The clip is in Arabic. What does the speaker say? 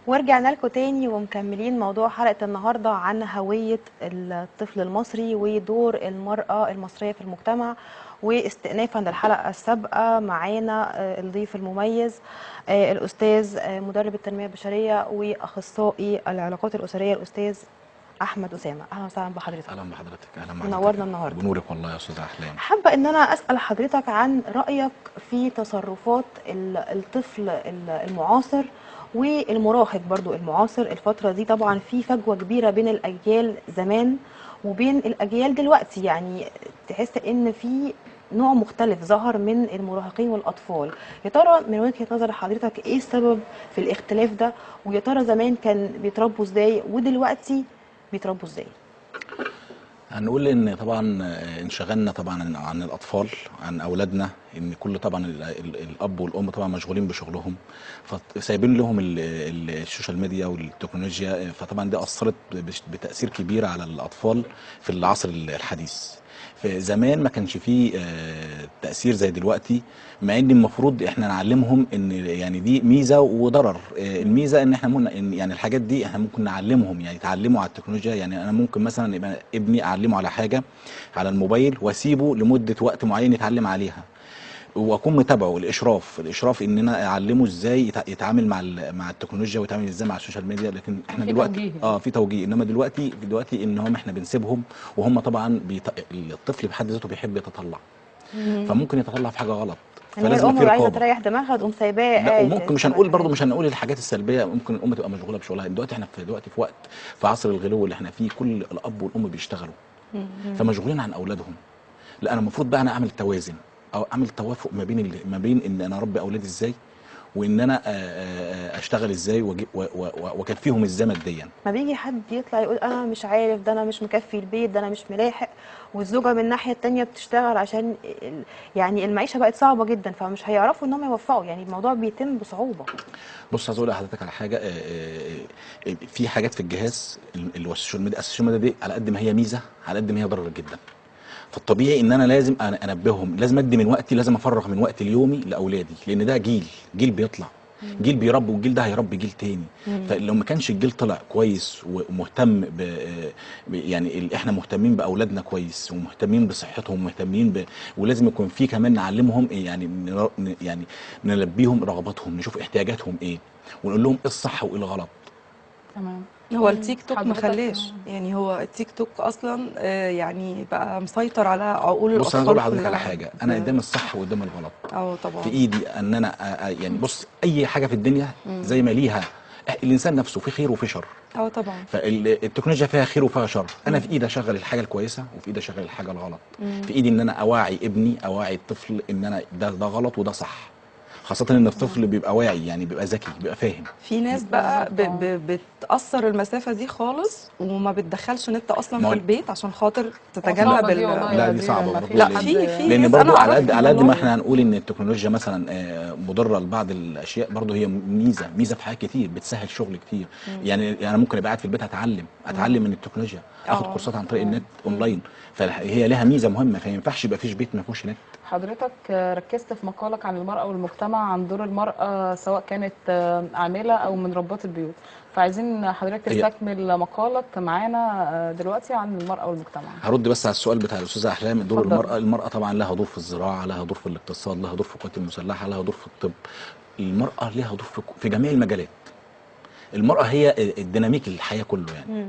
ورجعنا لكم تاني ومكملين موضوع حلقة النهاردة عن هوية الطفل المصري ودور المرأة المصرية في المجتمع. واستئنافا للحلقة السابقة معانا الضيف المميز الأستاذ مدرب التنمية البشرية وأخصائي العلاقات الأسرية الأستاذ أحمد أسامة. أهلا وسهلا بحضرتك. اهلا بحضرتك. اهلا بحضرتك. منورنا النهارده. بنورك والله يا استاذ احلام. حابة إن أنا أسأل حضرتك عن رأيك في تصرفات الطفل المعاصر والمراهق برضو المعاصر الفترة دي. طبعا في فجوة كبيرة بين الأجيال زمان وبين الأجيال دلوقتي، يعني تحس إن في نوع مختلف ظهر من المراهقين والأطفال. يا ترى من وجهة نظر حضرتك إيه السبب في الاختلاف ده؟ ويا ترى زمان كان بيتربوا إزاي ودلوقتي بيتربوا إزاي؟ هنقول ان طبعا انشغلنا طبعا عن الاطفال، عن اولادنا، ان كل طبعا الاب والام طبعا مشغولين بشغلهم، فسايبين لهم السوشيال ميديا والتكنولوجيا، فطبعا دي اثرت بتاثير كبير على الاطفال في العصر الحديث. في زمان ما كانش فيه تاثير زي دلوقتي، مع ان المفروض احنا نعلمهم ان يعني دي ميزه وضرر. الميزه ان احنا يعني الحاجات دي احنا ممكن نعلمهم، يعني يتعلموا على التكنولوجيا. يعني انا ممكن مثلا يبقى ابني اعلمه على حاجه على الموبايل واسيبه لمده وقت معين يتعلم عليها، واكون متابعه. الاشراف ان انا اعلمه ازاي يتعامل مع التكنولوجيا ويتعامل ازاي مع السوشيال ميديا. لكن احنا دلوقتي في توجيه، انما دلوقتي ان هم احنا بنسيبهم، وهم طبعا الطفل بحد ذاته بيحب يتطلع، فممكن يتطلع في حاجه غلط، يعني هي فلازم الام في عايزه رقابه. تريح دماغها تقوم سايباه لا، قاعد وممكن مش يتفرج هنقول على برضه، حاجه. مش هنقول الحاجات السلبيه، ممكن الام تبقى مشغوله بشغلها. دلوقتي احنا في وقت، في عصر الغلو اللي احنا فيه، كل الاب والام بيشتغلوا فمشغولين عن اولادهم. لا، انا المفروض بقى انا اعمل توازن، او اعمل توافق ما بين ان انا اربي اولادي ازاي، وان انا اشتغل ازاي، واكفيهم ازاي ماديا. ما بيجي حد يطلع يقول انا مش عارف، ده انا مش مكفي البيت، ده انا مش ملاحق، والزوجه من الناحيه التانيه بتشتغل عشان يعني المعيشه بقت صعبه جدا، فمش هيعرفوا ان هم يوفقوا. يعني الموضوع بيتم بصعوبه. بص، عايز اقول لحضرتك على حاجه. في حاجات في الجهاز اللي هو السوشيال ميديا. السوشيال ميديا دي على قد ما هي ميزه، على قد ما هي ضرر جدا. فالطبيعي ان انا لازم انبههم، لازم ادي من وقتي، لازم افرغ من وقتي اليومي لاولادي، لان ده جيل بيطلع، جيل بيربي، والجيل ده هيربي جيل تاني. فلو ما كانش الجيل طلع كويس ومهتم يعني احنا مهتمين باولادنا كويس، ومهتمين بصحتهم، ومهتمين ولازم يكون في كمان نعلمهم يعني يعني نلبيهم رغباتهم، نشوف احتياجاتهم ايه، ونقول لهم ايه الصح وايه الغلط. تمام. هو التيك توك مخليش، يعني هو التيك توك اصلا يعني بقى مسيطر على عقول بص، انا عايز اقول الاطفال لحضرتك على كلها. حاجه. انا قدام الصح وقدام الغلط. طبعا. في ايدي ان انا يعني بص، اي حاجه في الدنيا زي ما ليها الانسان نفسه في خير وفي شر. طبعا. فالتكنولوجيا فيها خير وفيها شر. انا في ايدي اشغل الحاجه الكويسه، وفي ايدي اشغل الحاجه الغلط. في ايدي ان انا اوعي ابني، اوعي الطفل ان انا ده غلط وده صح، خاصه ان الطفل بيبقى واعي، يعني بيبقى ذكي، بيبقى فاهم. في ناس بقى بتأثر المسافة دي خالص، وما بتدخلش نت اصلا في البيت عشان خاطر تتجنب لا، دي صعبه برضه. لا، في لان ناس برضه انا على اعرفهم قد ما والله. احنا هنقول ان التكنولوجيا مثلا مضره لبعض الاشياء، برضه هي ميزه في حاجات كتير، بتسهل شغل كتير. يعني انا ممكن ابقى قاعد في البيت اتعلم من التكنولوجيا، اخد كورسات عن طريق النت اونلاين، فهي لها ميزه مهمه. فما ينفعش يبقى فيش بيت ما فيهوش نت. حضرتك ركزت في مقالك عن المرأة والمجتمع، عن دور المرأة سواء كانت عاملة أو من ربات البيوت، فعايزين حضرتك تستكمل مقالك معانا دلوقتي عن المرأة والمجتمع. هرد بس على السؤال بتاع الأستاذة أحلام. دور المرأة طبعا لها دور في الزراعة، لها دور في الاقتصاد، لها دور في القوات المسلحة، لها دور في الطب. المرأة لها دور في جميع المجالات. المرأة هي الديناميك الحياة كله يعني.